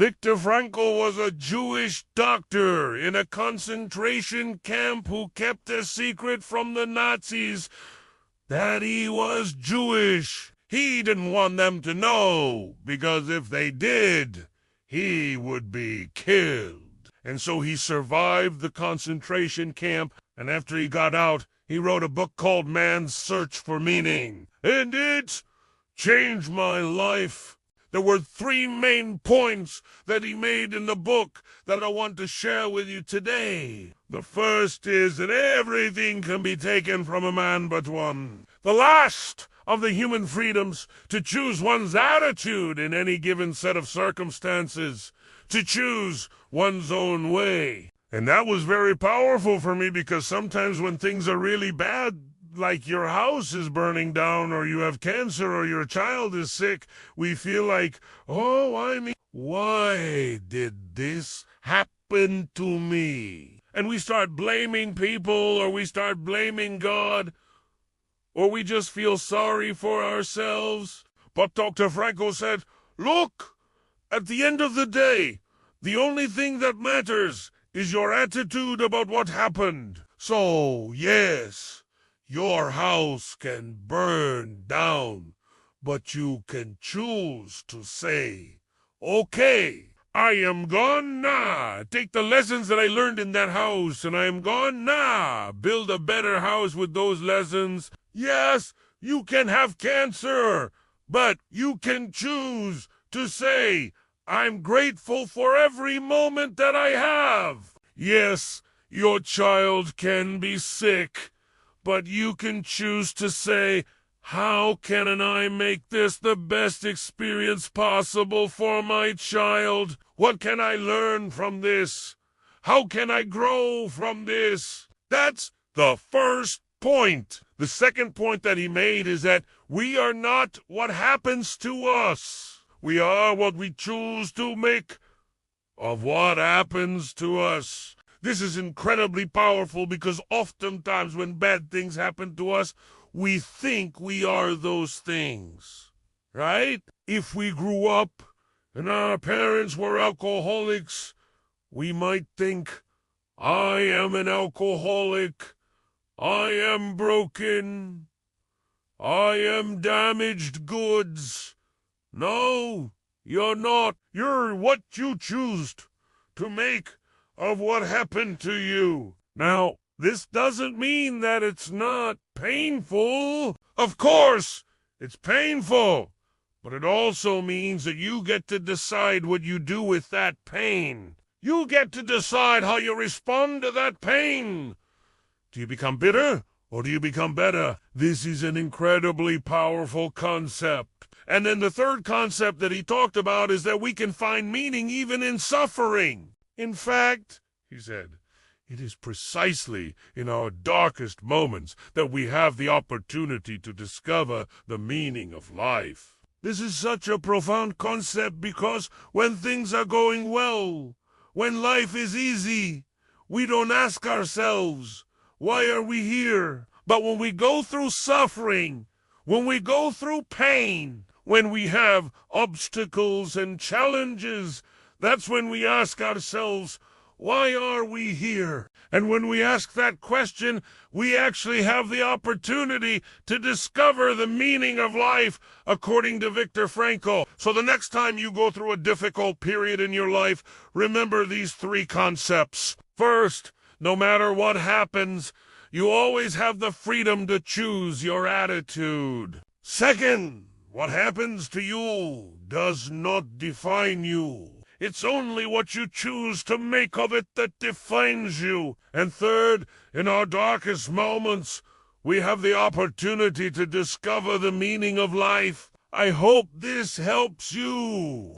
Viktor Frankl was a Jewish doctor in a concentration camp who kept a secret from the Nazis that he was Jewish. He didn't want them to know, because if they did, he would be killed. And so he survived the concentration camp, and after he got out, he wrote a book called Man's Search for Meaning. And it changed my life. There were 3 main points that he made in the book that I want to share with you today. The first is that everything can be taken from a man but one. The last of the human freedoms, to choose one's attitude in any given set of circumstances, to choose one's own way. And that was very powerful for me, because sometimes when things are really bad, like your house is burning down, or you have cancer, or your child is sick, we feel like, why did this happen to me? And we start blaming people, or we start blaming God, or we just feel sorry for ourselves. But Dr. Frankl said, look, at the end of the day, the only thing that matters is your attitude about what happened. So, yes, your house can burn down, but you can choose to say, okay, I am gonna take the lessons that I learned in that house, and I am gonna build a better house with those lessons. Yes, you can have cancer, but you can choose to say, I'm grateful for every moment that I have. Yes, your child can be sick, but you can choose to say, how can I make this the best experience possible for my child? What can I learn from this? How can I grow from this? That's the first point. The second point that he made is that we are not what happens to us. We are what we choose to make of what happens to us. This is incredibly powerful, because oftentimes when bad things happen to us, we think we are those things, right? If we grew up and our parents were alcoholics, we might think, I am an alcoholic, I am broken, I am damaged goods. No, you're not. You're what you choose to make of what happened to you. Now, this doesn't mean that it's not painful. Of course, it's painful. But it also means that you get to decide what you do with that pain. You get to decide how you respond to that pain. Do you become bitter, or do you become better? This is an incredibly powerful concept. And then the third concept that he talked about is that we can find meaning even in suffering. In fact, he said, it is precisely in our darkest moments that we have the opportunity to discover the meaning of life. This is such a profound concept, because when things are going well, when life is easy, we don't ask ourselves, why are we here? But when we go through suffering, when we go through pain, when we have obstacles and challenges, that's when we ask ourselves, why are we here? And when we ask that question, we actually have the opportunity to discover the meaning of life, according to Viktor Frankl. So the next time you go through a difficult period in your life, remember these 3 concepts. First, no matter what happens, you always have the freedom to choose your attitude. Second, what happens to you does not define you. It's only what you choose to make of it that defines you. And third, in our darkest moments, we have the opportunity to discover the meaning of life. I hope this helps you.